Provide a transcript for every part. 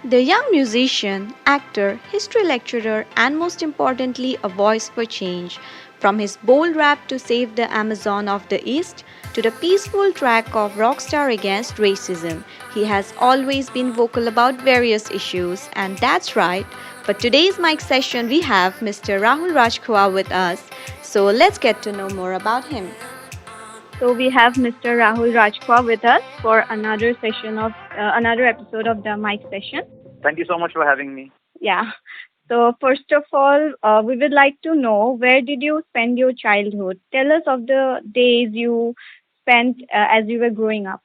The young musician, actor, history lecturer, and most importantly, a voice for change. From his bold rap to save the Amazon of the East to the peaceful track of Rockstar Against Racism, he has always been vocal about various issues, and that's right. For today's mic session, we have Mr. Rahul Rajkhowa with us. So let's get to know more about him. So we have Mr. Rahul Rajkhowa with us for another episode of the mic session. Thank you so much for having me. Yeah. So first of all, we would like to know where did you spend your childhood? Tell us of the days you spent as you were growing up.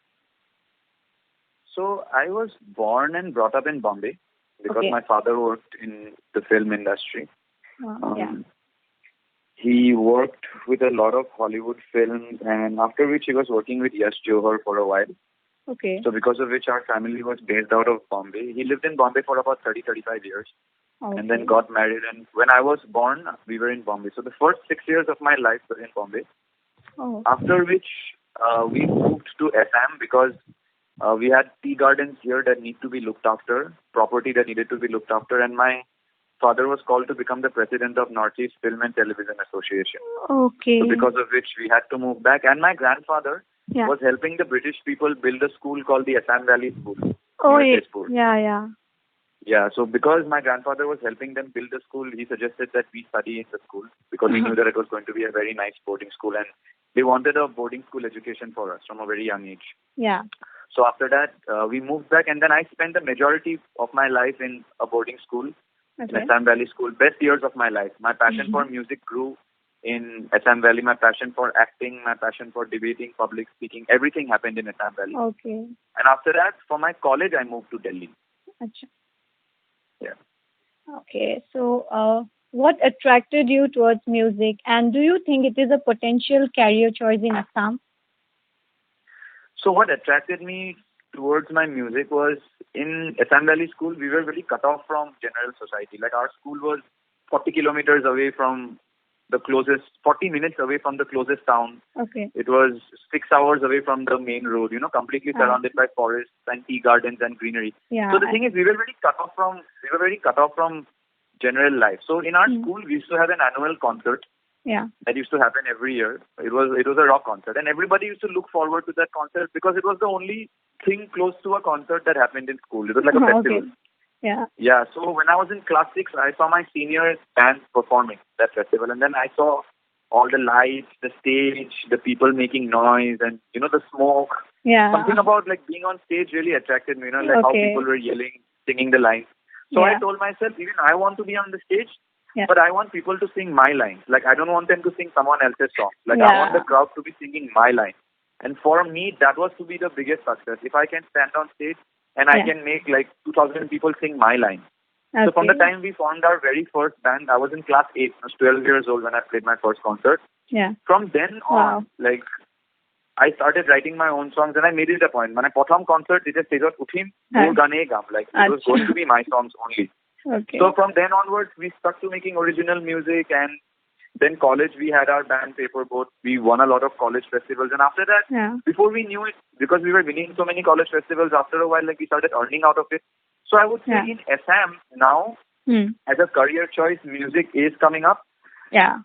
So I was born and brought up in Bombay because Okay. my father worked in the film industry. Yeah. He worked with a lot of Hollywood films, and after which he was working with Yash Johar for a while. Okay. So because of which our family was based out of Bombay. He lived in Bombay for about 35 years and then Okay. got married. And when I was born, we were in Bombay. So the first 6 years of my life were in Bombay. Oh. After which we moved to Assam because we had tea gardens here that need to be looked after, property that needed to be looked after, and my father was called to become the president of Northeast Film and Television Association. Okay. So because of which we had to move back, and my grandfather Yeah. was helping the British people build a school called the Assam Valley School. Oh, near yeah. Tezpur. Yeah. Yeah, so because my grandfather was helping them build the school, he suggested that we study in the school because he knew that it was going to be a very nice boarding school, and they wanted a boarding school education for us from a very young age. Yeah. So after that, we moved back, and then I spent the majority of my life in a boarding school, in Okay. Assam Valley School. Best years of my life. My passion for music grew in Assam Valley. My passion for acting, my passion for debating, public speaking, everything happened in Assam Valley. Okay. And after that, for my college, I moved to Delhi. Acha. Yeah. Okay. So, what attracted you towards music, and do you think it is a potential career choice in Assam? So what attracted me towards my music was in Assam Valley School, we were really cut off from general society. Like our school was 40 kilometers away from the closest, 40 minutes away from the closest town. Okay. It was 6 hours away from the main road, completely surrounded by forests and tea gardens and greenery. Yeah. So the thing is, we were very cut off from general life. So in our Mm. school, we used to have an annual concert Yeah. that used to happen every year. It was a rock concert, and everybody used to look forward to that concert because it was the only thing close to a concert that happened in school. It was like a festival. Okay. Yeah. Yeah, so when I was in class 6, I saw my senior band performing that festival, and then I saw all the lights, the stage, the people making noise, and the smoke. Yeah. Something about like being on stage really attracted me, like how Okay. people were yelling, singing the lines. So I Yeah. told myself, even I want to be on the stage, Yeah. but I want people to sing my lines. Like I don't want them to sing someone else's song. Like I Yeah. want the crowd to be singing my line. And for me, that was to be the biggest success. If I can stand on stage and I Yeah. can make like 2,000 people sing my line. So from the Okay. time we formed our very first band, I was in class 8. I was 12 years old when I played my first concert. Yeah. From then Wow. on, like I started writing my own songs, and I made it a point. When I prothom concert, it just stage uthim, Huh. gane gam. Like it was Achha. going to be my songs only. Okay. So from then onwards, we stuck to making original music, and then college, we had our band Paper Boat. We won a lot of college festivals, and after that, Yeah. before we knew it, because we were winning so many college festivals, after a while, like we started earning out of it. So I would say Yeah. in Assam now, Hmm. as a career choice, music is coming up. Yeah.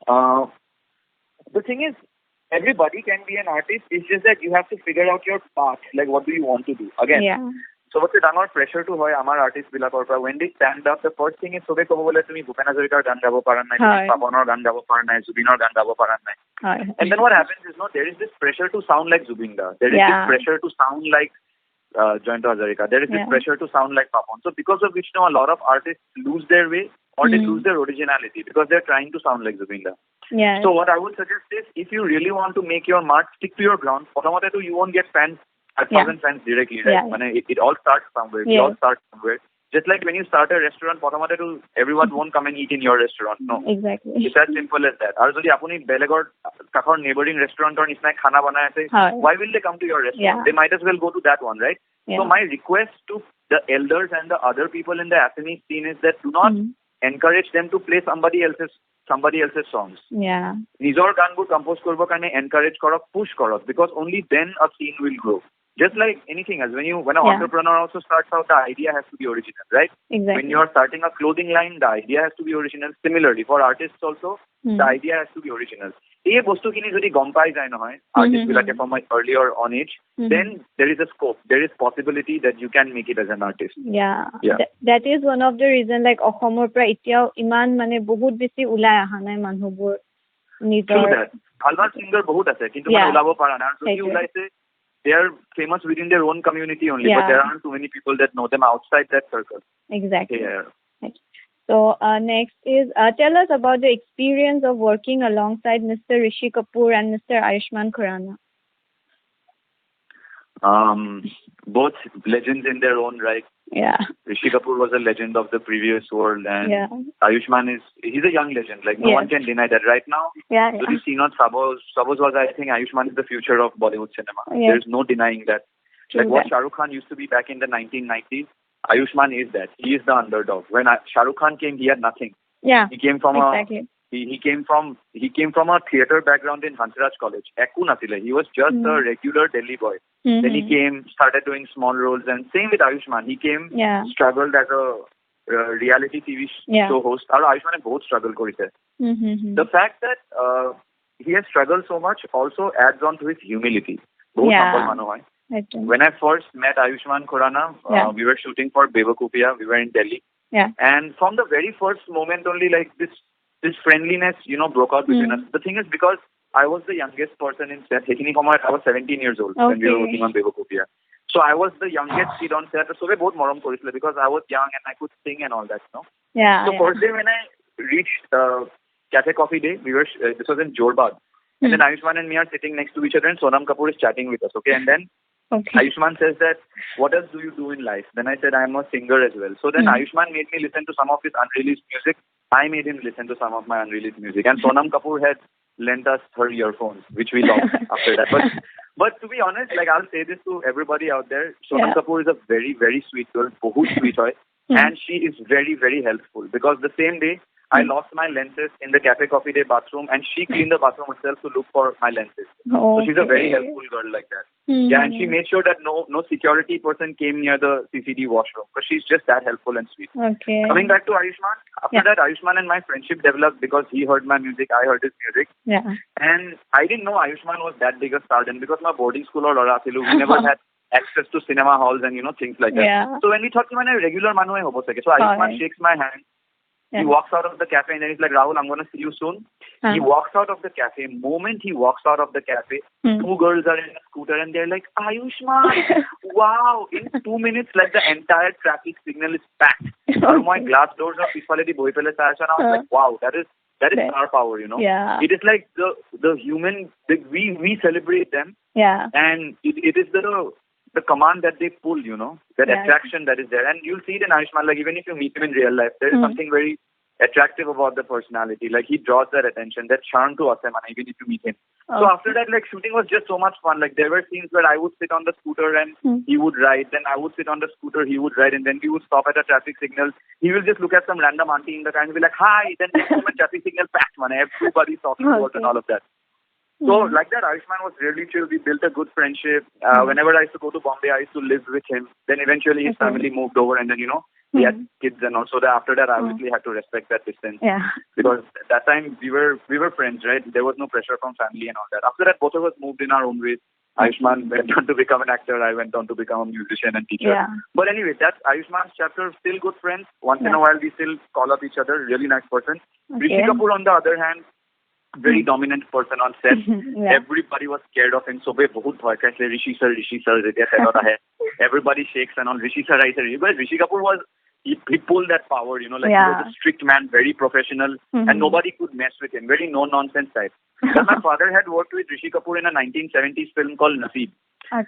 The thing is, everybody can be an artist. It's just that you have to figure out your path. Like, what do you want to do? Again, Yeah. চবতকে ডাঙৰ প্ৰেছাৰটো হয় আমাৰ আৰ্টিষ্টবিলাকৰ পৰা when they stand up, the first thing is চবে ক'ব বোলে তুমি ভূপেন হাজৰিকাৰ গান গাব পাৰা নাই, তুমি হয়। পাপনৰ গান গাব পাৰা নাই, জুবিনৰ গান গাব পাৰা নাই. Hi. And then what happens is, there is this pressure to sound like Zubin Da. There is Yeah. this pressure to sound like Yogantar Hazarika. There is this Yeah. pressure to sound like Papan. So because of which now a lot of artists lose their way or they Mm. lose their originality because they're trying to sound like Zubin Da. Yeah. So what I would suggest is, if you really want to make your mark, stick to your ground. Prothomate you won't get fans, 5,000 fans directly, right? Yeah. It all starts somewhere. We Yes. all start somewhere. Just like when you start a restaurant, prothomate everyone won't come and eat in your restaurant. No. Exactly. It's as simple as that. আৰু যদি আপুনি বেলেগৰ কাষৰ neighboring restaurant নিচিনা খানা বনাই আছে, হয়। why will they come to your restaurant? Yeah. They might as well go to that one, right? Yeah. So my request to the elders and the other people in the Assamese scene is that do not Mm. encourage them to play somebody else's songs. Yeah. নিজৰ গানবোৰ compose কৰিবৰ কাৰণে encourage কৰক, push কৰক, because only then a scene will grow. Just like anything else, when an Yeah. entrepreneur also starts out, the idea has to be original, right? Exactly. When you are starting a clothing line, the idea has to be original. Similarly, for artists also, the idea has to be original. এই বস্তুখিনি যদি গম পাই যায় নহয়, artist বিলাকে from my earlier on age, then there is a scope, there is possibility that you can make it as an artist. Yeah. Yeah. That is one of the reason like অসমৰ পৰা এতিয়াও ইমান মানে বহুত বেছি ওলাই অহা নাই মানুহবোৰ নিজৰ True that. ভাল ভাল singer বহুত আছে, কিন্তু মানে ওলাব পৰা নাই। আৰু যদি ওলাইছে, they are famous within their own community only, but there aren't too many people that know them outside that circle. Exactly. Yeah. So next is tell us about the experience of working alongside Mr. Rishi Kapoor and Mr. Ayushmann Khurrana. Both legends in their own right. Yeah. Rishi Kapoor was a legend of the previous world, and Ayushmann he's a young legend. Like no one can deny that right now. So you see not Sabos was, I think Ayushmann is the future of Bollywood cinema. There's no denying that. Like what Shah Rukh Khan used to be back in the 1990s, Ayushmann is that. He is the underdog. When Shah Rukh Khan came, he had nothing. Yeah. He came from he came from a theatre background in Hansraj College. Ekku nasile. He was just a regular Delhi boy. Then he came, started doing small roles, and same with Ayushmann. He came, struggled as a reality TV show host. And Ayushmann both struggled korise. The fact that he has struggled so much also adds on to his humility. Both humble mano hai. When I first met Ayushmann Khurrana, we were shooting for Bewakufia. We were in Delhi. And from the very first moment only, like this friendliness, broke out between us. The thing is, because I was the youngest person in set. I was 17 years old when we were working on Bewakufia. So I was the youngest kid on set. So we both moram korisle because I was young and I could sing and all that, So first day when I reached Cafe Coffee Day, this was in Jorbad. And then Ayushmann and me are sitting next to each other and Sonam Kapoor is chatting with us, okay? And then Ayushmann says that, what else do you do in life? Then I said, I am a singer as well. So then Ayushmann made me listen to some of his unreleased music. I made him listen to some of my unreleased music. And Sonam Kapoor had lent us her earphones, which we lost after that. But to be honest, like I'll say this to everybody out there, Sonam Kapoor is a very, very sweet girl, bahut sweet hoy, and she is very, very helpful. Because the same day, I lost my lenses in the Cafe Coffee Day bathroom, and she cleaned the bathroom herself to look for my lenses. So she's a very helpful girl like that. Yeah, and she made sure that no security person came near the CCD washroom, because she's just that helpful and sweet. Coming back to Ayushmann, after that, Ayushmann and my friendship developed because he heard my music, I heard his music. And I didn't know Ayushmann was that big a star then, because my boarding school or Lorasilu, we never had access to cinema halls and things like that. So when we thought a regular manu hai hobo sake, so Ayushmann shakes my hand. He walks out of the cafe and then he's like, Rahul, I'm going to see you soon. He walks out of the cafe. Moment he walks out of the cafe, two girls are in a scooter and they're like, Ayushmann, wow. In 2 minutes, like the entire traffic signal is packed. My glass doors are pisfaledi boi pele sa asha. I was like, wow, that is our power, It is like the human, we celebrate them. And it is the command that they pull, that attraction that is there. And you'll see it in Ayushmann, like even if you meet him in real life, there is something very attractive about the personality. Like he draws that attention, that charm to Assam, even if you meet him. So after that, like shooting was just so much fun. Like there were scenes where I would sit on the scooter and he would ride, then I would sit on the scooter, he would ride, and then we would stop at a traffic signal. He will just look at some random auntie in the car and be like, hi, then next moment traffic signal packed, man. Everybody's talking to us and all of that. So like that, Ayushmann was really chill. We built a good friendship. Whenever I used to go to Bombay, I used to live with him. Then eventually his family moved over and then, he had kids and also after that, I obviously had to respect that distance. Because at that time, we were friends, right? There was no pressure from family and all that. After that, both of us moved in our own ways. Ayushmann went on to become an actor. I went on to become a musician and teacher. But anyway, that's Ayushmann's chapter. Still good friends. Once in a while, we still call up each other. Really nice person. Rishi Kapoor, on the other hand, very dominant person on set. Everybody was scared of him. So bahut bhai kaise Rishi sir, everybody shakes and all. Rishi sir, because Rishi Kapoor was, he pulled that power, he was a strict man, very professional, and nobody could mess with him. Very no nonsense type. But my father had worked with Rishi Kapoor in a 1970s film called Naseeb.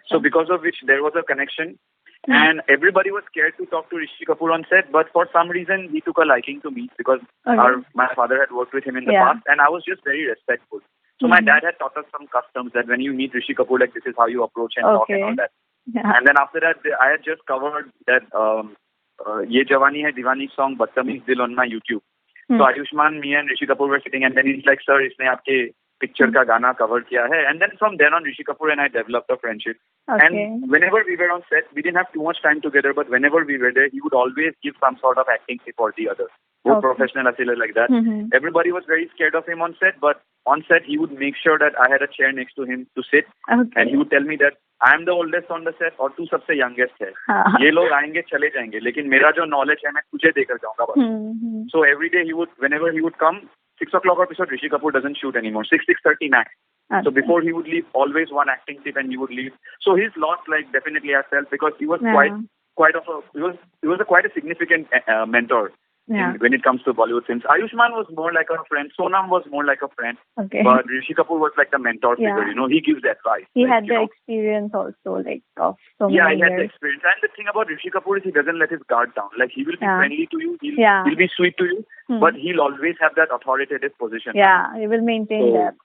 So because of which there was a connection. And everybody was scared to talk to Rishi Kapoor on set, but for some reason he took a liking to me because my father had worked with him in the past, and I was just very respectful. So my dad had taught us some customs that when you meet Rishi Kapoor, like this is how you approach and talk and all that. And then after that, I had just covered that Ye Jawani Hai Diwani song Badtameez Dil on my YouTube. So Ayushmann, me and Rishi Kapoor were sitting, and then he's like, sir, isne aapke picture ka gana cover kiya hai. And then from then on, Rishi Kapoor and I developed a friendship. Okay. And whenever we were on set, we didn't have too much time together, but whenever we were there, he would always give some sort of acting tip or the other. Both professional asile like that. Everybody was very scared of him on set, but on set he would make sure that I had a chair next to him to sit, and he would tell me that I am the oldest on the set और तू सबसे youngest है. ये लोग आएंगे चले जाएंगे, लेकिन मेरा जो knowledge है मैं तुझे देकर जाऊंगा बस. So every day whenever he would come, 6 o'clock episode, Rishi Kapoor doesn't shoot anymore. 6:30 max. So before he would leave, always one acting tip and he would leave. So his loss, like, definitely I felt, because he was quite a significant mentor. When it comes to Bollywood films. Ayushmann was more like a friend. Sonam was more like a friend. Okay. But Rishi Kapoor was like the mentor figure, you know. He gives the advice. He had the experience also, like, of so many years. Yeah, he had the experience. And the thing about Rishi Kapoor is he doesn't let his guard down. Like, he will be friendly to you. He'll be sweet to you. But he'll always have that authoritative position. Yeah, he will maintain that.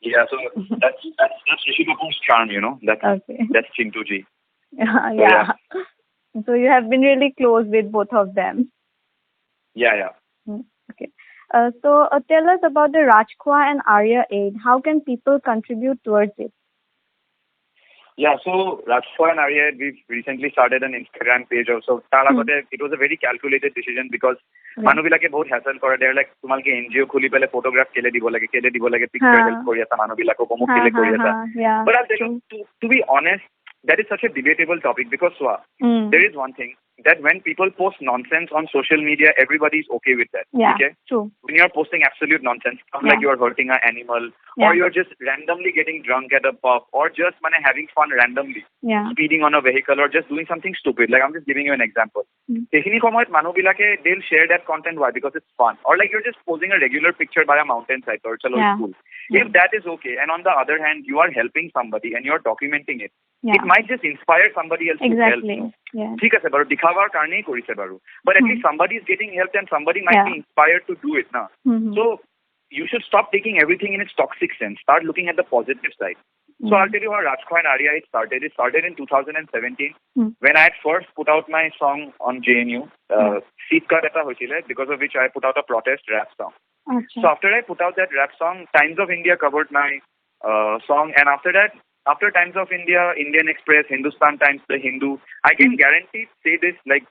Yeah, so that's Rishi Kapoor's charm, you know. That's Chintuji. Yeah. So you have been really close with both of them. Yeah. Okay. So tell us about the Rajkhowa and Arya Aid. How can people contribute towards it? Yeah, so Rajkhowa and Arya Aid, we've recently started an Instagram page also. It was a very calculated decision because Manubilake bahut hassle kore. They're like, tumalke NGO khuli pele photograph kele dibo lage picture help kori asa Manubilako komuk kele kori asa. But I'll tell you, to be honest, that is such a debatable topic because there is one thing, that when people post nonsense on social media, everybody is okay with that. Yeah, okay? True. When you're posting absolute nonsense, like you're hurting an animal, or you're just randomly getting drunk at a pub, or just having fun randomly, speeding on a vehicle, or just doing something stupid. Like, I'm just giving you an example. They'll share that content. Why? Because it's fun. Or like you're just posing a regular picture by a mountainside, or it's cool. If that is okay, and on the other hand, you are helping somebody and you're documenting it, it might just inspire somebody else to help. But at least somebody is getting help and somebody might be inspired to do it now. So you should stop taking everything in its toxic sense. Start looking at the positive side. So I'll tell you how Rajkhowa and Arya Aid started. It started in 2017 when I had first put out my song on JNU, Seetka Reta Hochile, because of which I put out a protest rap song. So after I put out that rap song, Times of India covered my song, and after that, after Times of India, Indian Express, Hindustan Times, The Hindu, I can guarantee say this like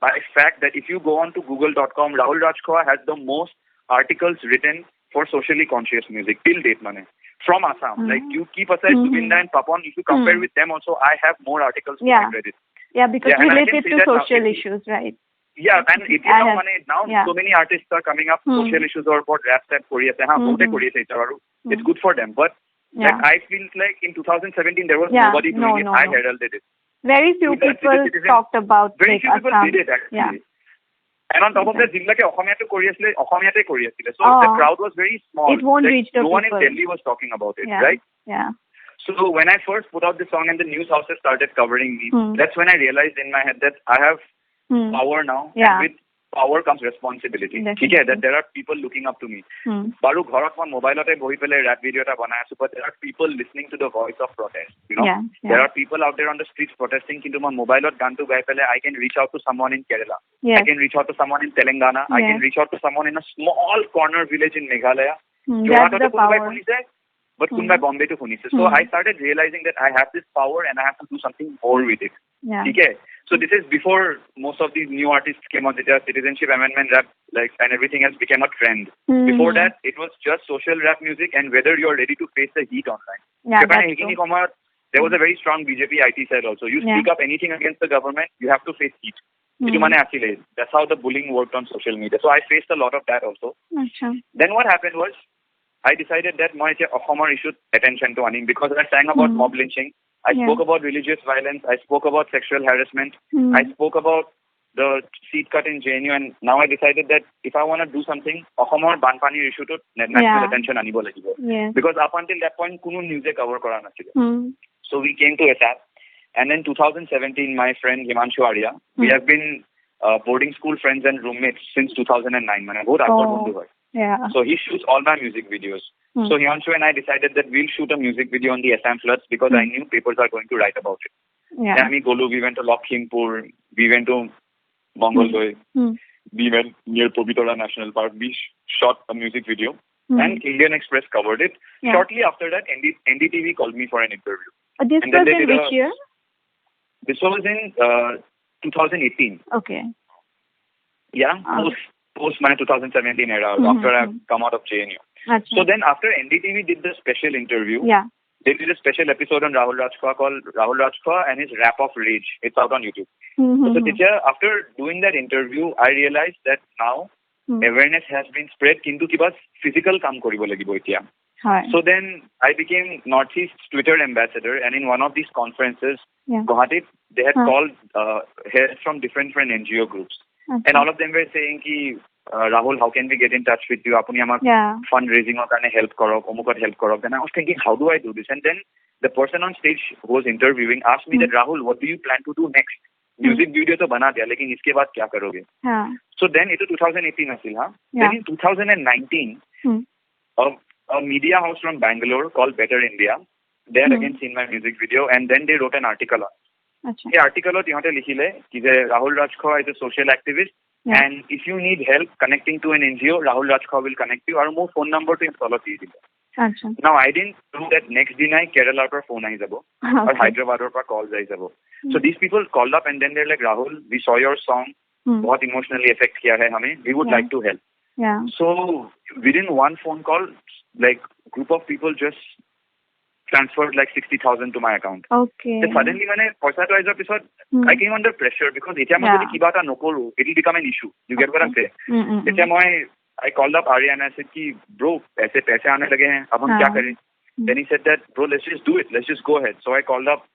by fact that if you go on to google.com, Rahul Rajkhowa has the most articles written for socially conscious music till date, from Assam. Like, you keep aside Zubinda and Papan, if you compare with them also, I have more articles to my credit. Yeah, because related to social issues, right? Yeah, and now so many artists are coming up social issues or about rap that it's good for them. But like, I feel like in 2017 there was nobody doing it. I heralded it. Very few people talked about very few people Assam. did it actually. Yeah. And on top of that, Zimlake Okhomiyate kori asile. So the crowd was very small. It won't reach the people. No one in Delhi was talking about it, right? Yeah. So when I first put out the song and the news houses started covering me, that's when I realized in my head that I have power now. And with power comes responsibility. That there are people looking up to me. Baru ghorat mon mobile ote bohi pele rap video ta banaya asu, but there are people listening to the voice of protest. You know, there are people out there on the streets protesting. Kintu mon mobile ot gan to gai pele, I can reach out to someone in Kerala. I can reach out to someone in Telangana. I can reach out to someone in a small corner village in Meghalaya. That's the power. But kunbai Bombay to Hunise. So I started realizing that I have this power and I have to do something more with it. Okay. So this is before most of these new artists came on. The citizenship amendment rap, like, and everything else became a trend. Before that, it was just social rap music and whether you're ready to face the heat online. There was a very strong BJP IT side also. You speak up anything against the government, you have to face heat. That's how the bullying worked on social media. So I faced a lot of that also. Then what happened was, I decided that my Assam issue attention to Anim because I sang about mob lynching. I spoke about religious violence. I spoke about sexual harassment. I spoke about the seat cut in JNU, and now I decided that if I want to do something, Assam Banpani issue to national attention anibo lagibo. Because up until that point, kuno news cover kora nasile. So we came to Assam, and then 2017, my friend Himanshu Arya, we have been boarding school friends and roommates since 2009. So he shoots all my music videos. So Himanshu and I decided that we'll shoot a music video on the Assam floods because I knew papers are going to write about it. We went to Lakhimpur, we went to Mongoldoy, we went near Pobitora National Park, we shot a music video. and Indian Express covered it. Shortly after that, NDTV called me for an interview. This and was in which year? This was in 2018. Okay. Yeah, post my 2017 era, after I've come out of JNU. Achha. So then after NDTV did the special interview, they did a special episode on Rahul Rajkhowa called Rahul Rajkhowa and his Rap of Rage. It's out on YouTube. So teacher, after doing that interview, I realized that now awareness has been spread, kintu kiba physical kaam koribo lagibo etia. So then I became Northeast Twitter ambassador, and in one of these conferences, Guwahati, they had called heads from different NGO groups. And all of them were saying ki, Rahul, how can we get in touch with you? Apuni amak fundraising or karne help korok, omukot help korok. Then I was thinking, how do I do this? And then the person on stage who was interviewing asked me that, Rahul, what do you plan to do next? Music video to bana diya, lekin iske baad kya karoge? So then it was 2018 asil, Then in 2019, a media house from Bangalore called Better India, they had again seen my music video, and then they wrote an article on it. The article was Rahul Rajkhowa is a social activist, and if you need help connecting to an NGO, Rahul Rajkhowa will connect you. Or more phone number to him follow. Now I didn't do that next day. Kerala par phone aai jabo, or Hyderabad par calls aai jabo. So these people called up and then they're like, Rahul, we saw your song, bahut emotionally affect kiya hai hame. We would like to help. So within one phone call, like group of people just transferred like 60,000 to my account. Then suddenly when I episode, I came under pressure because it will become an issue. You get what I'm saying? I called up Arya and I said, bro, paise aane lage hain, ab hum kya kare? Then he said that, bro, let's just do it. Let's just go ahead. So I called up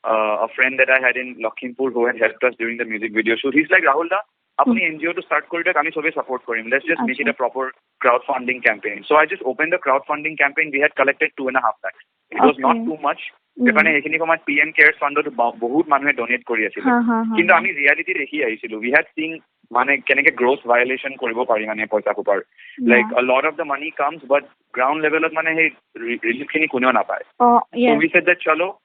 a friend that I had in Lakhimpur who had helped us during the music video shoot. He's like, Rahul da, apni NGO to start kori, ami sobe support korim. Let's just make it a proper crowdfunding campaign. So I just opened the crowdfunding campaign. We had collected 2.5 lakhs. It was not too much. PM Cares Fund to bahut manhe donate kori asil. Kintu ami reality dekhi aisilu. We had seen keneke gross violation koribo pari paisa kupar. Like a lot of the money comes, but ground level relief kini kuneo na pae. So we said that chalo,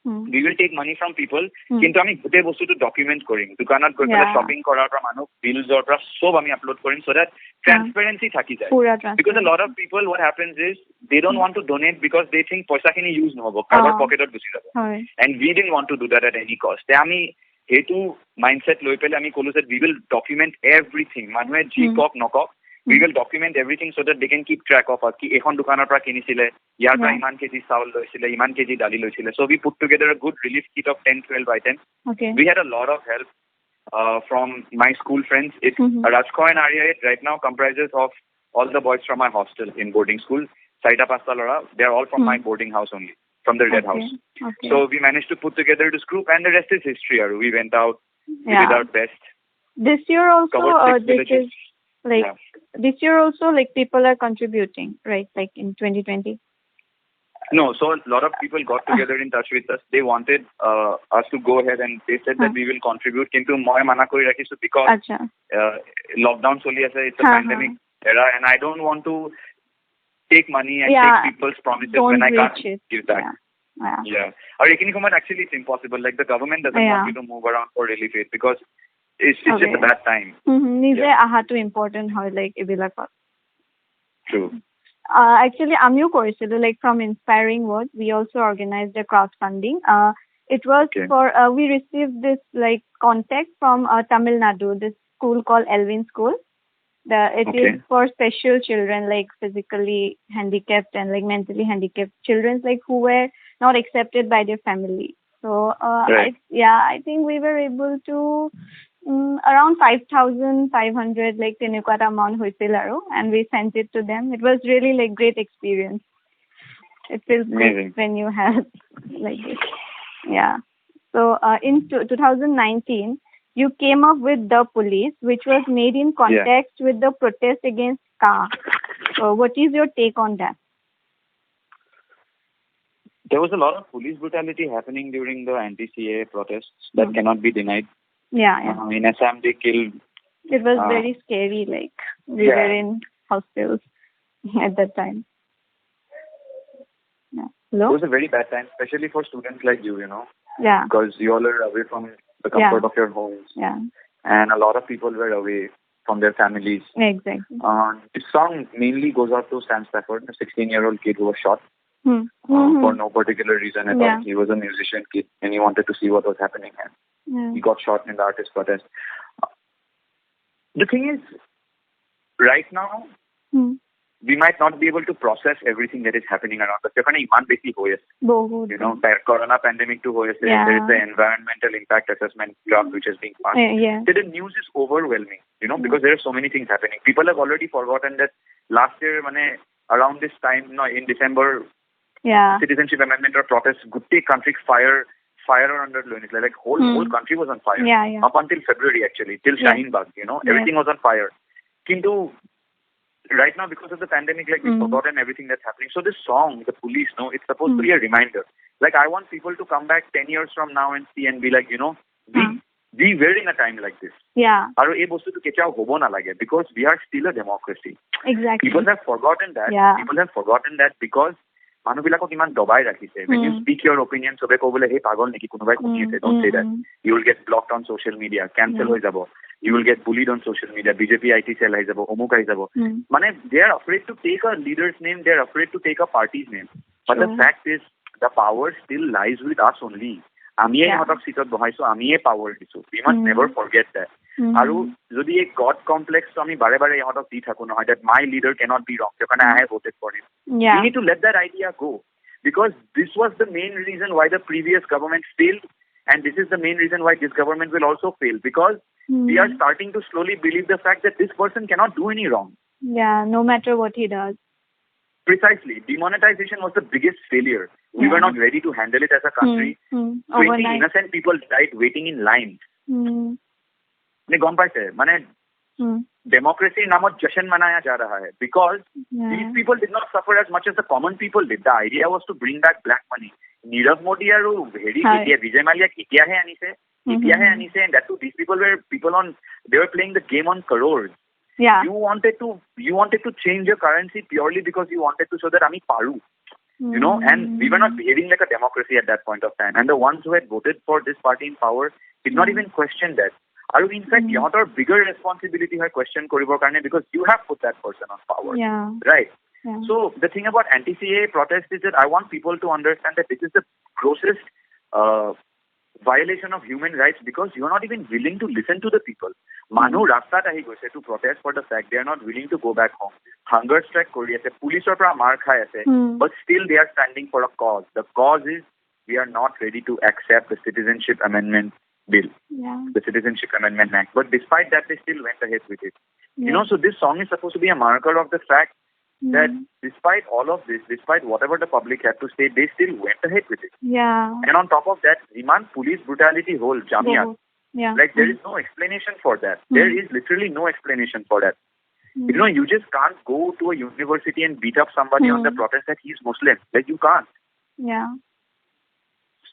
we will take money from people, kintu ami gote bostu to document korim. Dukanat goi pela shopping korar pra manu bills or pra sob ami upload korim so that transparency thaki jay. Because a lot of people, what happens is they don't want to donate because they think paisa kini use no hobo, karbar pocket or gusi jabo. And we didn't want to do that at any cost. Te ami hetu mindset loi pele ami kolu that we will document everything. Manue G-Cop, no-cop. We will document everything so that they can keep track of ki ekhon dukanar pra kinisile, yar pra iman kg saul loisile, iman kg dali loisile. So we put together a good relief kit of 10-12 items. We had a lot of help from my school friends. Rajkhowa and Arya Aid right now comprises of all the boys from my hostel in boarding school. Saita Pasta Lora, they're all from my boarding house only, from the Red House. So we managed to put together this group, and the rest is history. We went out, we did our best. This year also, this year also, like people are contributing, right? Like in 2020. No, so a lot of people got together in touch with us. They wanted us to go ahead, and they said that we will contribute. Kintu moi mana kori rakhisu because lockdown choli ase, it's a pandemic era, and I don't want to take money and take people's promises when I can't give back. Or actually it's impossible. Like the government doesn't want you to move around for relief aid because it's just a bad time. Too important how like ebilak. True. Actually, Amyu Korisulu, like from Inspiring Words, we also organized a crowdfunding. It was for, we received this like contact from Tamil Nadu, this school called Elvin School. It is for special children, like physically handicapped and like mentally handicapped children, like who were not accepted by their family. So, I think we were able to around 5,500 like tenukwata amount hoisil aru, and we sent it to them. It was really like great experience. It feels good when you have like this. So in 2019 you came up with The Police, which was made in context with the protest against car. So what is your take on that? There was a lot of police brutality happening during the anti-CAA protests that cannot be denied. In Assam, they killed. It was very scary. Like we were in hospitals at that time. Hello? It was a very bad time, especially for students like you. Because you all are away from the comfort of your homes. And a lot of people were away. from their families. Exactly. This song mainly goes out to Sam Stafford, a 16-year-old kid who was shot for no particular reason at all. He was a musician kid and he wanted to see what was happening, and he got shot in the artist protest. The thing is, right now, we might not be able to process everything that is happening around us. You know, corona pandemic to hoye se, there is the environmental impact assessment draft which is being passed. The news is overwhelming, you know, because there are so many things happening. People have already forgotten that last year, around this time, in December, citizenship amendment or protest, gutte country fire under like whole country was on fire. Up until February actually, till Shaheen Bagh, you know, everything was on fire. Kintu right now, because of the pandemic, like we've forgotten everything that's happening. So this song, The Police, it's supposed to be a reminder. Like I want people to come back 10 years from now and see and be like, you know, we were in a time like this. Aru ei bostu to kechao hobo na lage, because we are still a democracy. Exactly. People have forgotten that. People have forgotten that because মানুহবিলাকক ইমান দবাই ৰাখিছে. When you speak your opinion, সবে ক'বলে হে পাগল নেকি কোনোবাই শুনি আছে. Don't say that. You will get blocked on social media, cancel হৈ যাব. You will get bullied on social media. BJP IT cell আহি যাব, অমুক আহি যাব. They are afraid to take a leader's name. They are afraid to take a party's name. But the fact is, the power still lies with us only. আমিয়ে ইহঁতক সিটত বহাইছো, আমিয়ে power দিছো. We must never forget that. আৰু যদি এই god কমপ্লেক্সটো আমি বাৰে বাৰে ইহঁতক দি থাকো নহয়, that my leader cannot be wrong, because I have voted for him. We need to let that idea go, because this was the main reason why the previous government failed, and this is the main reason why this government will also fail, because we are starting to slowly believe the fact that this person cannot do any wrong. No matter what he does. Precisely. Demonetization was the biggest failure. We were not ready to handle it as a country. 20 innocent people died waiting in line. Democracy namot jashan manaya ja raha hai, because these people did not suffer as much as the common people did. The idea was to bring back black money. Nirav Modi aru Heri Vijay Mallya kitiyahe anise, and that too, these people were they were playing the game on crores. You wanted to change your currency purely because you wanted to show that ami paru. You know, and we were not behaving like a democracy at that point of time. And the ones who had voted for this party in power did not even question that. In fact, your bigger responsibility hai question koribor karone, because you have put that person on power. Right? So the thing about anti-CAA protest is that I want people to understand that this is the grossest violation of human rights, because you are not even willing to listen to the people. Manu rastat ahi goise to protest for the fact they are not willing to go back home. Hunger strike kori ase, policeor pra mar khai ase, but still they are standing for a cause. The cause is we are not ready to accept the Citizenship Amendment Bill, the Citizenship Amendment Act. But despite that, they still went ahead with it. You know, so this song is supposed to be a marker of the fact that despite all of this, despite whatever the public had to say, they still went ahead with it. And on top of that, Iman police brutality whole Jamia. Like there is no explanation for that. There is literally no explanation for that. You know, you just can't go to a university and beat up somebody on the protest that he's Muslim. Like you can't.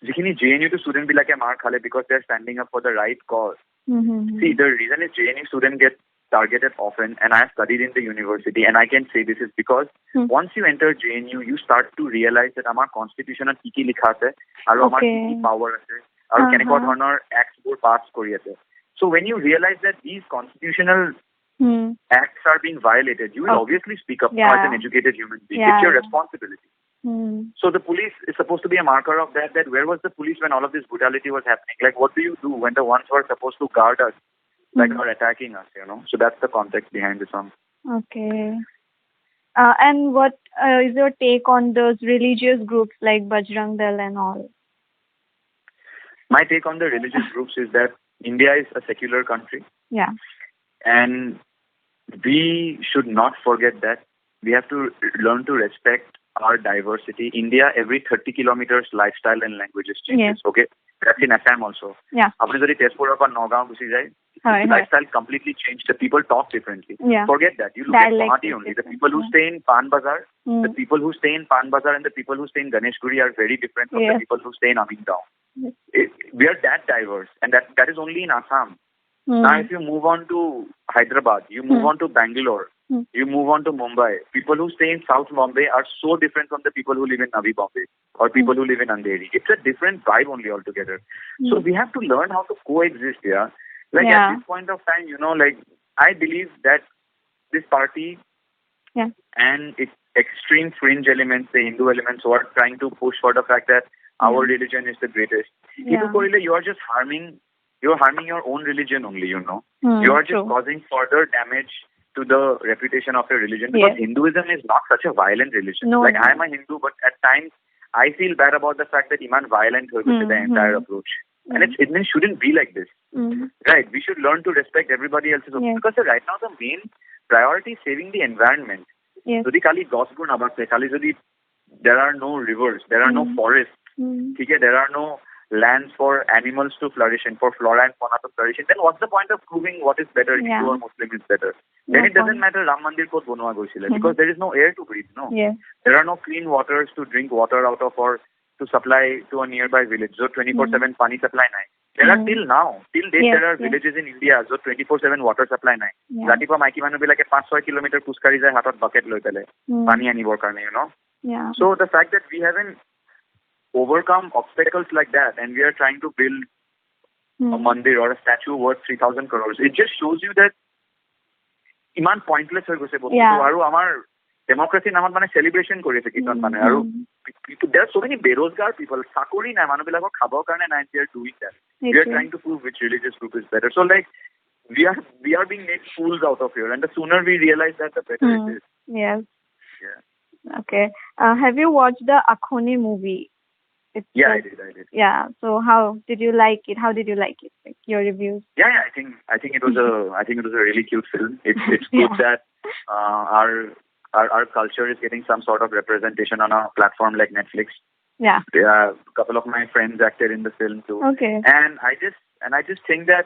Jikhini JNU to student be like a mark khale because they're standing up for the right cause. See, the reason is JNU student get targeted often, and I have studied in the university, and I can say this is because once you enter JNU, you start to realize that our constitution kiki likha ase, aru amar kiki power ase, aru kenekwa dhoroner acts bor pass kori ase. So when you realize that these constitutional acts are being violated, you will obviously speak up as an educated human being. It's your responsibility. So the police is supposed to be a marker of that where was the police when all of this brutality was happening? Like, what do you do when the ones who are supposed to guard us are attacking us, you know? So that's the context behind the song. Okay. And what is your take on those religious groups like Bajrang Dal and all? My take on the religious groups is that India is a secular country. And we should not forget that. We have to learn to respect our diversity. India, every 30 kilometers, lifestyle and languages changes. Okay? That's in Assam also. Apne jodi Tezpur or Nagaon gusi jai, lifestyle completely changed. The people talk differently. Forget that. You look at Guwahati only. The people who stay in Pan Bazar, the people who stay in Pan Bazar and the people who stay in Ganeshguri are very different from the people who stay in Amingdao. We are that diverse, and that is only in Assam. Now, if you move on to Hyderabad, you move on to Bangalore, you move on to Mumbai, people who stay in South Bombay are so different from the people who live in Navi Bombay or people who live in Andheri. It's a different vibe only altogether. So we have to learn how to coexist here. Like at this point of time, you know, like I believe that this party Yeah. and its extreme fringe elements, the Hindu elements, who are trying to push for the fact that our religion is the greatest. Yeah. You are just harming your own religion only, You are just True. causing further damage to the reputation of your religion, because Yes. Hinduism is not such a violent religion. No, Like, no. I am a Hindu, but at times I feel bad about the fact that iman violent was the entire approach. And it shouldn't be like this. Right? We should learn to respect everybody else's opinion. Yes. Because right now the main priority is saving the environment. Yes. যদি খালি গছবোৰ নাবাচে, খালি যদি there are no rivers, there are no forests, there are no lands for animals to flourish and for flora and fauna to flourish, then what's the point of proving what is better, Hindu or Muslim is better? Then it doesn't matter Ram Mandir kot banwa goisile, because there is no air to breathe, no? Yes. There are no clean waters to drink water out of or to supply to a nearby village. So 24/7 pani supply nai. There are till date there are villages in India so 24/7 water supply nai. Ratipa maiki manu bilake 5-6 kilometer kuskari jay hatot bucket loi pele pani anibor karone, Yeah. So the fact that we haven't overcome obstacles like that and we are trying to build a mandir or a statue worth 3,000 crores, it just shows you that iman pointless hoy goise bostu. Aru amar democracy namot mane celebration kori ase kitan mane. Aru there are so many berozgar people, sakori na manu bilakor khabo karone na, and they are doing that. We are trying to prove which religious group is better. So like we are being made fools out of here, and the sooner we realize that, the better it is. Yes. Yeah. Okay. Have you watched the Akhoni movie? I did. Yeah. So how did you like it? How did you like it? Like your reviews? Yeah. I think it was a really cute film. It's good that our culture is getting some sort of representation on a platform like Netflix. Yeah. A couple of my friends acted in the film too. Okay. And I just think that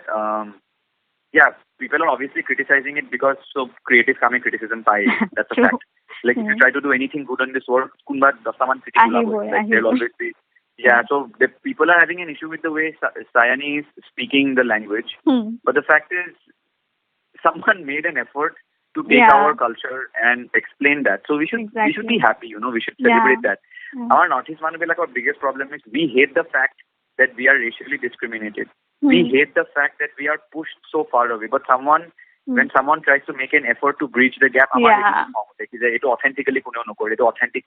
people are obviously criticizing it because so creative kame criticism pai. That's a fact. Like if you try to do anything good in this world, kunba dastaman critical, like there'll always be. Yeah, so the people are having an issue with the way Sayani is speaking the language. But the fact is, someone made an effort to take our culture and explain that. So we should be happy, we should celebrate that. Our Northeast man, like our biggest problem is we hate the fact that we are racially discriminated. We hate the fact that we are pushed so far away. But when someone tries to make an effort to bridge the gap, it authentically authentic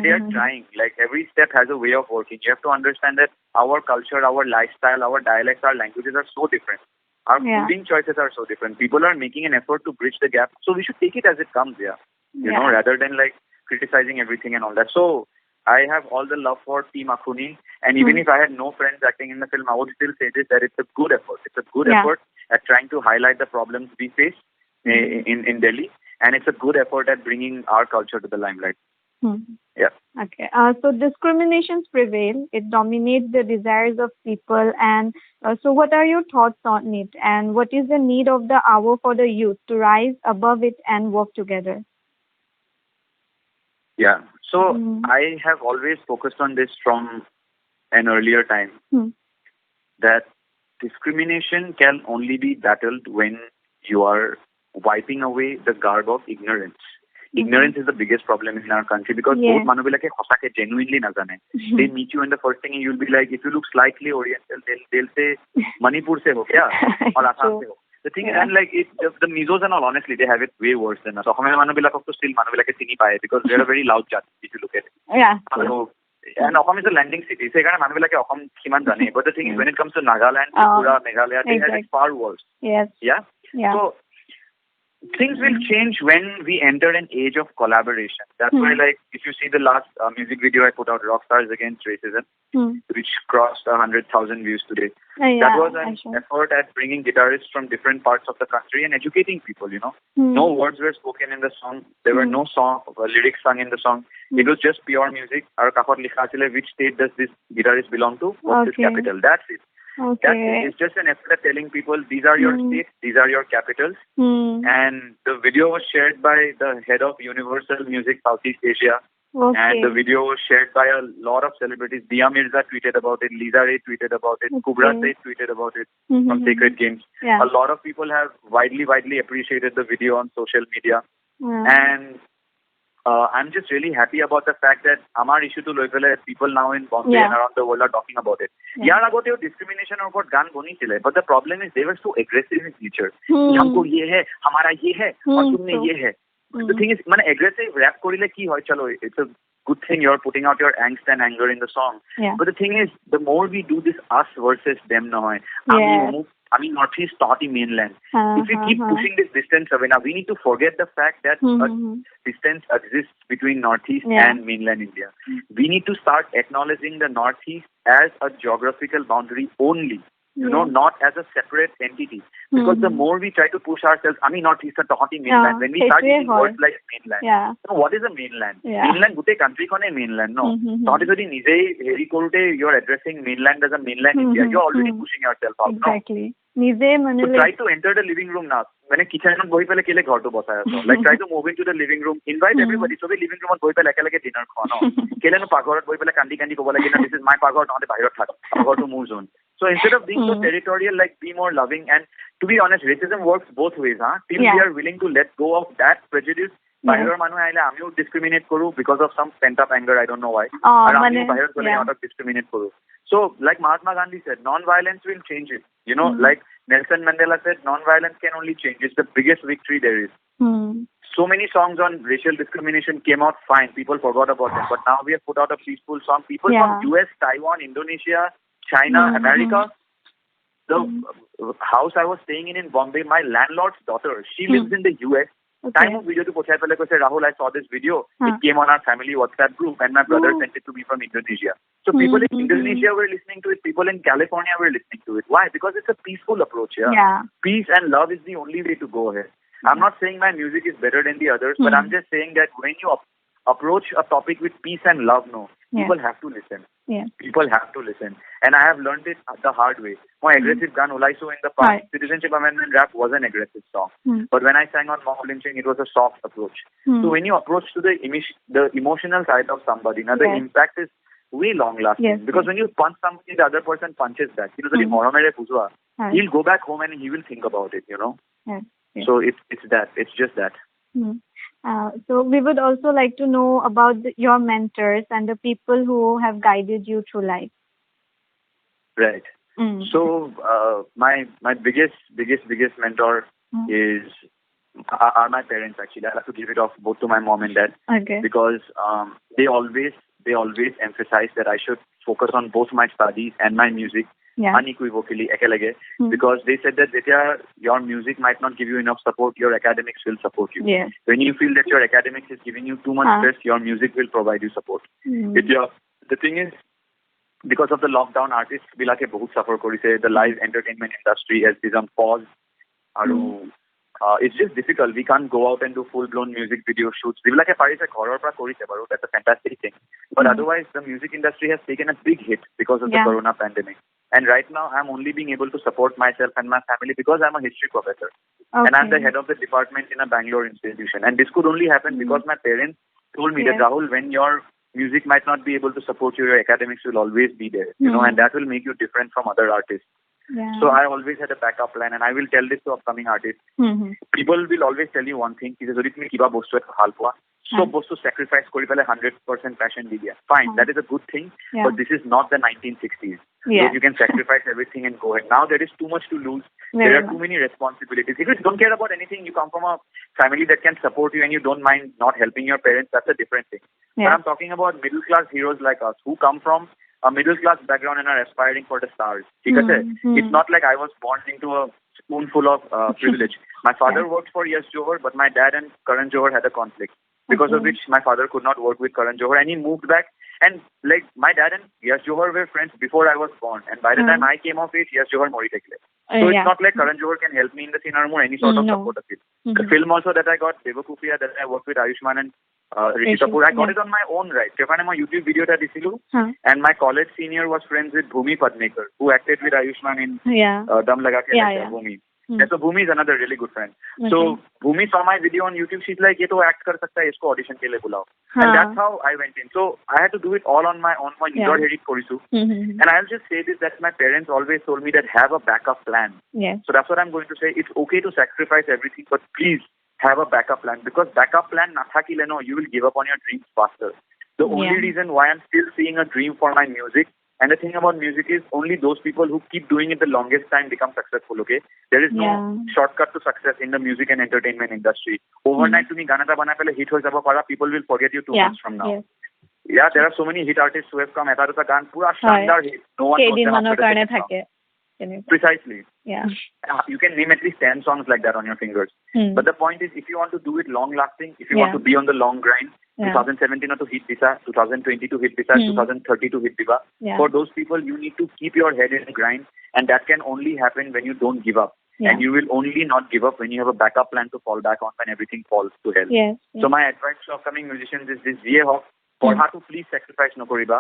they are trying. Like every step has a way of working. You have to understand that our culture, our lifestyle, our dialects, our languages are so different. Our fooding choices are so different. People are making an effort to bridge the gap. So we should take it as it comes, rather than like criticizing everything and all that. So I have all the love for Team Akhuni, and even if I had no friends acting in the film, I would still say this, that it's a good effort. It's a good effort at trying to highlight the problems we face in Delhi, and it's a good effort at bringing our culture to the limelight. Yeah. Okay. So discriminations prevail. It dominates the desires of people. And so what are your thoughts on it? And what is the need of the hour for the youth to rise above it and work together? Yeah. So I have always focused on this from an earlier time, that discrimination can only be battled when you are wiping away the garb of ignorance. Ignorance is the biggest problem in our country, because both manu bilake hosake genuinely na jane. They meet you and the first thing you'll be like, if you look slightly Oriental, they'll say Manipur se ho kya or Assam se ho. The thing is, and like the Mizos and all, honestly, they have it way worse than us. So manu bilake to still manu bilake chini pae, because they're a very loud jat if you look at it. Yeah. So, and Assam is a landing city. So manu bilake Assam kiman jane. But the thing is, when it comes to Nagaland, Tripura, Meghalaya, they have it far worse. Yes. Yeah. So things will change when we enter an age of collaboration. That's why, like, if you see the last music video I put out, Rockstars Against Racism, which crossed 100,000 views today. That was an effort at bringing guitarists from different parts of the country and educating people, No words were spoken in the song. There were no lyrics sung in the song. It was just pure music. Our kakot likha chile, which state does this guitarist belong to? What's his capital? That's it. Okay. It's just an effort at telling people, these are your states, these are your capitals. And the video was shared by the head of Universal Music Southeast Asia. Okay. And the video was shared by a lot of celebrities. Dia Mirza tweeted about it, Lisa Ray tweeted about it, Kubra Seth tweeted about it from Sacred Games. A lot of people have widely appreciated the video on social media. And I'm just really happy about the fact that Amar issue to loipele people now in Bombay and around the world are talking about it. Yar agote discrimination or gan boni chile, but the problem is they were so aggressive in nature. Humko ye hai, hamara ye hai, aur tumne ye hai. The thing is, mane aggressive rap korile ki hoy chalo, it's a good thing you're putting out your angst and anger in the song. But the thing is, the more we do this us versus them now, I mean, Northeast taught in mainland. If we keep pushing this distance away, now we need to forget the fact that a distance exists between Northeast and mainland India. We need to start acknowledging the Northeast as a geographical boundary only. You know, not as a separate entity. Because the more we try to push ourselves, I mean, Northeast and Tahati mainland, when we start using words like mainland, so what is a mainland? Mainland, gute country kone mainland, no? Tahati jodi nije heri korute, you're addressing mainland as a mainland India. You're already pushing yourself out, exactly. No? So try to enter the living room now. When kitchen mein bohi pele kele ghar to basaya so. Like try to move into the living room, invite everybody. So the living room bohi pele ekala ke dinner khano. Kele no paghor bohi pele kandi ko bola this is my paghor, not the bahirot thak. Paghor to move zone. So instead of being so territorial, like be more loving. And to be honest, racism works both ways, huh? Till we are willing to let go of that prejudice. Bahiror manu aile amiu discriminate koru because of some pent up anger, I don't know why. And amiu bahiror kole out of discriminate koru. So like Mahatma Gandhi said, non-violence will change it. You know, like Nelson Mandela said, non-violence can only change. It's the biggest victory there is. So many songs on racial discrimination came out fine. People forgot about them. But now we have put out a peaceful song. People from US, Taiwan, Indonesia, China, America. The house I was staying in Bombay, my landlord's daughter, she lives in the US. Time of video to pochai pele ko say, Rahul, I saw this video. It came on our family WhatsApp group and my brother sent it to me from Indonesia. So people in Indonesia were listening to it. People in California were listening to it. Why? Because it's a peaceful approach. Peace and love is the only way to go ahead. I'm not saying my music is better than the others, but I'm just saying that when you approach a topic with peace and love, people have to listen. People have to listen. And I have learned it the hard way. My aggressive gan ulaiso in the past, Citizenship Amendment rap was an aggressive song. But when I sang on mob lynching, it was a soft approach. So when you approach to the emotional side of somebody, now the impact is way long lasting. Because when you punch somebody, the other person punches back. He'll go back home and he will think about it, you know. So it's that. It's just that. So we would also like to know about your mentors and the people who have guided you through life. Right. So my biggest mentor are my parents. Actually, I have to give it off both to my mom and dad. Because they always emphasize that I should focus on both my studies and my music. Unequivocally, because they said that your music might not give you enough support, your academics will support you. When you feel that your academics is giving you too much stress, your music will provide you support. The thing is, because of the lockdown, artists bilake bahut suffer korise. The live entertainment industry has been on pause. It's just difficult. We can't go out and do full-blown music video shoots. That's a fantastic thing. But otherwise, the music industry has taken a big hit because of the corona pandemic. And right now, I'm only being able to support myself and my family because I'm a history professor. And I'm the head of the department in a Bangalore institution. And this could only happen because my parents told me that, Rahul, when your music might not be able to support you, your academics will always be there. You know, and that will make you different from other artists. So I always had a backup plan, and I will tell this to upcoming artists. People will always tell you one thing: so supposed to sacrifice 100% passion. Fine, that is a good thing, but this is not the 1960s. You can sacrifice everything and go ahead. Now there is too much to lose. There are too many responsibilities. If you don't care about anything, you come from a family that can support you and you don't mind not helping your parents, that's a different thing. But I'm talking about middle class heroes like us who come from a middle class background and are aspiring for the stars. It's not like I was born into a spoonful of privilege. My father worked for Yash Johar, but my dad and Karan Johar had a conflict, because of which my father could not work with Karan Johar, and he moved back. And like my dad and Yash Johar were friends before I was born, and by the time I came of age, Yash Johar mori tekle. So it's not like Karan Johar can help me in the scene or any sort of support of it. The film also that I got, Devakufia, that I worked with Ayushmann and Rishi Kapoor, I got it on my own right. My YouTube video and my college senior was friends with Bhumi Padnekar, who acted with Ayushmann in Dam Laga Ke Bhumi. So Bhumi is another really good friend. So Bhumi saw my video on YouTube. She's like, "Ye to act kar sakta hai, isko audition ke liye bulao." And that's how I went in. So I had to do it all on my own. And I'll just say this: that my parents always told me that have a backup plan. So that's what I'm going to say. It's okay to sacrifice everything, but please have a backup plan, because backup plan na thakile no, you will give up on your dreams faster. The only reason why I'm still seeing a dream for my music, and the thing about music is only those people who keep doing it the longest time become successful, okay? There is no shortcut to success in the music and entertainment industry. Overnight, tumi gana ta banai pele hit hoye jabo para, people will forget you 2 months from now. Yes. Yeah, there are so many hit artists who have come. Eta gan pura shandar hit. No one knows them after the second song. Precisely. Yeah. You can name at least 10 songs like that on your fingers. But the point is, if you want to do it long lasting, if you want to be on the long grind, 2017 to hit Disa, 2020 to hit Disa, 2030 to hit Diva. For those people, you need to keep your head in the grind, and that can only happen when you don't give up. And you will only not give up when you have a backup plan to fall back on when everything falls to hell. So my advice to upcoming musicians is this: পঢ়াটো please sacrifice নকৰিবা.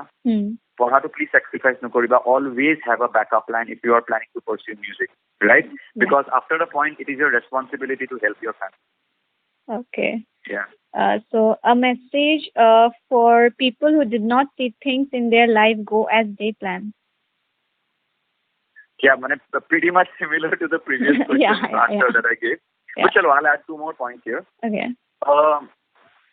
পঢ়াটো please sacrifice নকৰিবা. Always have a backup plan if you are planning to pursue music, right? Because after the point, it is your responsibility to help your family. Okay. Yeah. So a message for people who did not see things in their life go as they planned. Yeah, pretty much similar to the previous question answer that I gave. But chalo, I'll add 2 more points here. Okay.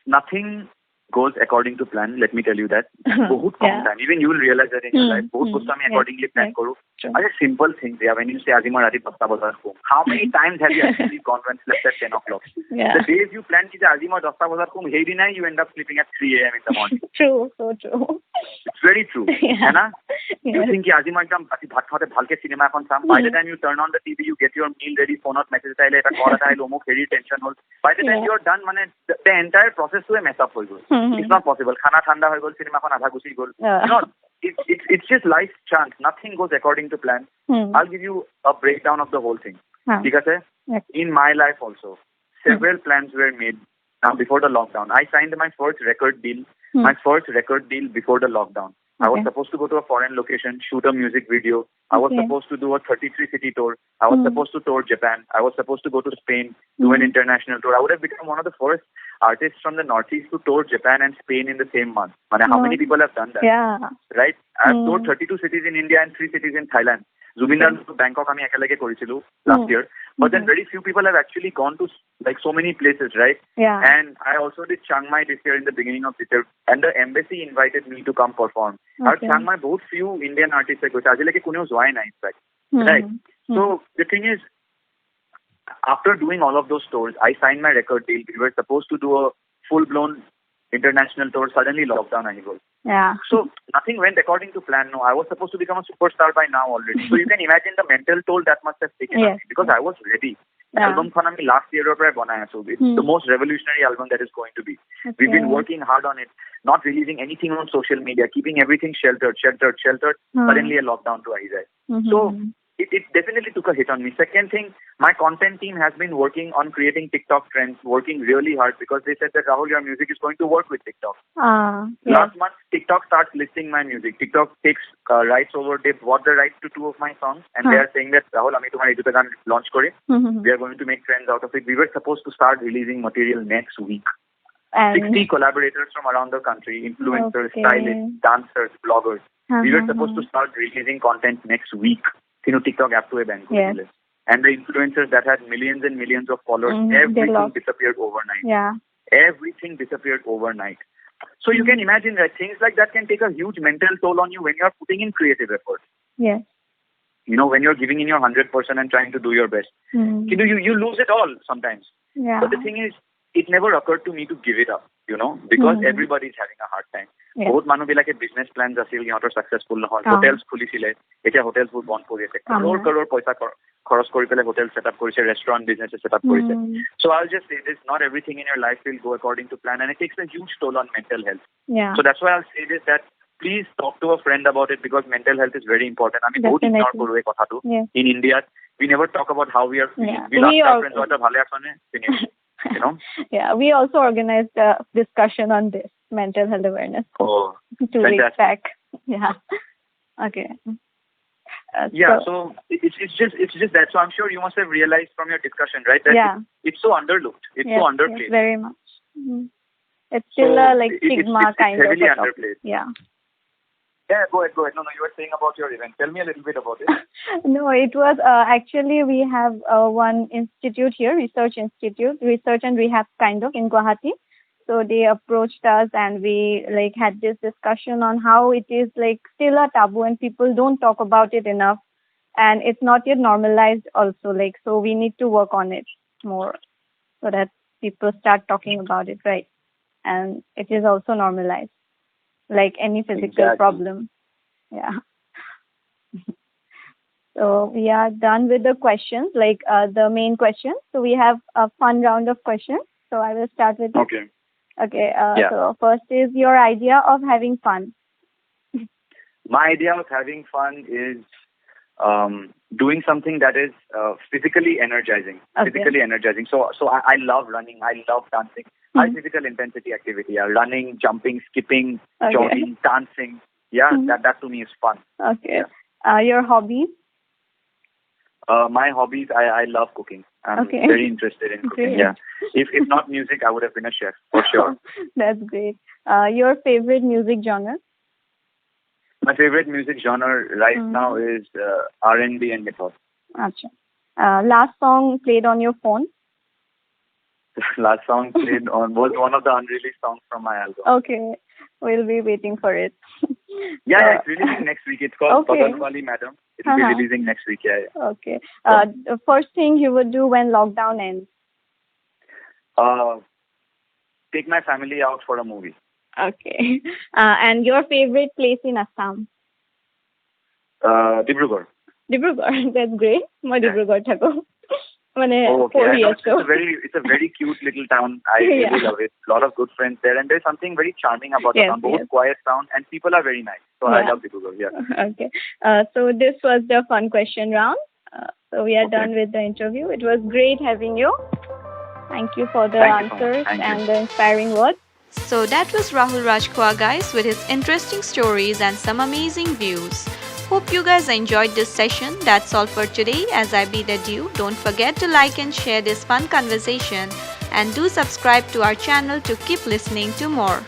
Nothing goes according to plan, let me tell you that. Bahut kam time. Even you will realize that in your life. Bahut bosta mein accordingly plan karu. A simple thing, when you say Azima Rati Pasta Bazar Kum, how many times have you actually gone and slept at 10 o'clock? The days you plan ki Azima Pasta Bazar Kum, hey din you end up sleeping at 3 a.m. in the morning. True, so true. It's very true. Hai na? You think ki Azima ekdam ati bhat khate bhalke cinema ekhon sam. By the time you turn on the TV, you get your meal ready, phone out message taile eta call eta lomo kheri tension hol. By the time you are done, the entire process to mess up hoy gol. It's not possible. Khana thanda hoy gol, cinema khon adha gusi gol. It's just life chance. Nothing goes according to plan. I'll give you a breakdown of the whole thing. Because in my life also, several plans were made before the lockdown. I signed my first record deal. My first record deal before the lockdown. I was supposed to go to a foreign location, shoot a music video. I was supposed to do a 33-city tour. I was supposed to tour Japan. I was supposed to go to Spain, do an international tour. I would have become one of the first artists from the Northeast to tour Japan and Spain in the same month. How many people have done that? Yeah. Right? I have toured 32 cities in India and 3 cities in Thailand. Zubindar Bangkok ami ekalage korichilu last year. But then very few people have actually gone to like so many places, right? Yeah. And I also did Chiang Mai this year in the beginning of this year. And the embassy invited me to come perform. At Chiang Mai, बहुत few Indian artists have gone. Ajileke kuneo joy na in fact. Right? So the thing is, after doing all of those tours, I signed my record deal. We were supposed to do a full-blown international tour. Suddenly lockdown I go. Yeah. So nothing went according to plan. No, I was supposed to become a superstar by now already. So you can imagine the mental toll that must have taken on me, because I was ready. Album khana mi last year or banaya, so it's the most revolutionary album that is going to be. We've been working hard on it, not releasing anything on social media, keeping everything sheltered. Suddenly a lockdown to aayi jaye. So it definitely took a hit on me. Second thing, my content team has been working on creating TikTok trends, working really hard, because they said that, Rahul, your music is going to work with TikTok. Last month, TikTok starts listing my music. TikTok takes rights over. They've bought the rights to 2 of my songs, and they are saying that, Rahul, ami tumhari duta gaan launch kore. We are going to make trends out of it. We were supposed to start releasing material next week. 60 collaborators from around the country, influencers, stylists, dancers, bloggers. We were supposed to start releasing content next week. TikTok app to a bank. And the influencers that had millions and millions of followers, everything disappeared overnight. Yeah. Everything disappeared overnight. So you can imagine that things like that can take a huge mental toll on you when you are putting in creative effort. Yes. When you're giving in your 100% and trying to do your best. You lose it all sometimes. Yeah. But the thing is, it never occurred to me to give it up, because everybody is having a hard time. বহুত মানুহ বিলাকে business plane আছিল, সিহঁতৰ successful নহয়, hotels খুলিছিলে, এতিয়া হোটেলছবোৰ বন্ধ কৰি আছে, কৰোৰ পইচা খৰচ কৰি পেলাই হোটেল সেটআপ কৰিছে, ৰেষ্টুৰেণ্ট বিজনেছ সেটআপ কৰিছে. So I'll just say this, not everything in your life will go according to plan, and it takes a huge toll on mental health. So that's why I'll say this, that please talk to a friend about it, because mental health is very important. আমি বহুত ignore কৰো এই কথাটো. In India, we never talk about how we are feeling. We ask our friends, "What ভালে আছনে?" Finish. Yeah, we also organized a discussion on this mental health awareness. Oh, 2 weeks back. Yeah. Okay. So it's just that. So I'm sure you must have realized from your discussion, right? That it's so underlooked. It's so underplayed. Yes, very much. It's still a stigma it's kind heavily of. Underplayed. Yeah. Yeah, go ahead, go ahead. No, no, you were saying about your event. Tell me a little bit about it. No, it was actually we have one institute here, research and rehab kind of in Guwahati. So they approached us and we like had this discussion on how it is like still a taboo and people don't talk about it enough and it's not yet normalized also like so we need to work on it more so that people start talking about it, right? And it is also normalized like any physical Exactly. problem. Yeah. So we are done with the questions, like the main questions. So we have a fun round of questions. So I will start with it. Okay. Okay. Yeah. So first is your idea of having fun. My idea of having fun is doing something that is physically energizing. Okay. Physically energizing. So I love running. I love dancing. High physical intensity activity. Running, jumping, skipping, Okay. jogging, dancing. Yeah, that to me is fun. Okay. Your hobbies? My hobbies, I love cooking. I'm Okay. very interested in cooking. Great. Yeah. If not music, I would have been a chef for sure. That's great. Your favorite music genre? My favorite music genre right now is R&B and hip hop. Acha. Last song played on your phone? Last song played on was one of the unreleased songs from my album. Okay. We'll be waiting for it. Yeah, it's releasing next week. It's called Okay. Badal Wali Madam. It'll be releasing next week. Yeah. Okay. The first thing you would do when lockdown ends? Take my family out for a movie. Okay. And your favorite place in Assam? Dibrugarh. Dibrugarh. That's great. মই ডিব্ৰুগড় থাকো মানে Oh, okay. 4 I know years ago. it's a very cute little town. I really Yeah. love it. A lot of good friends there, and there's something very charming about the Yes, town. Both yes. quiet town, and people are very nice. So I Yeah. love Dibrugarh. Yeah. Okay. So this was the fun question round. So we are Okay. done with the interview. It was great having you. Thank you for the Thank you so much. answers Thank you. and the inspiring words. So that was Rahul Rajkhowa, guys, with his interesting stories and some amazing views. Hope you guys enjoyed this session. That's all for today. As I bid adieu, don't forget to like and share this fun conversation and do subscribe to our channel to keep listening to more.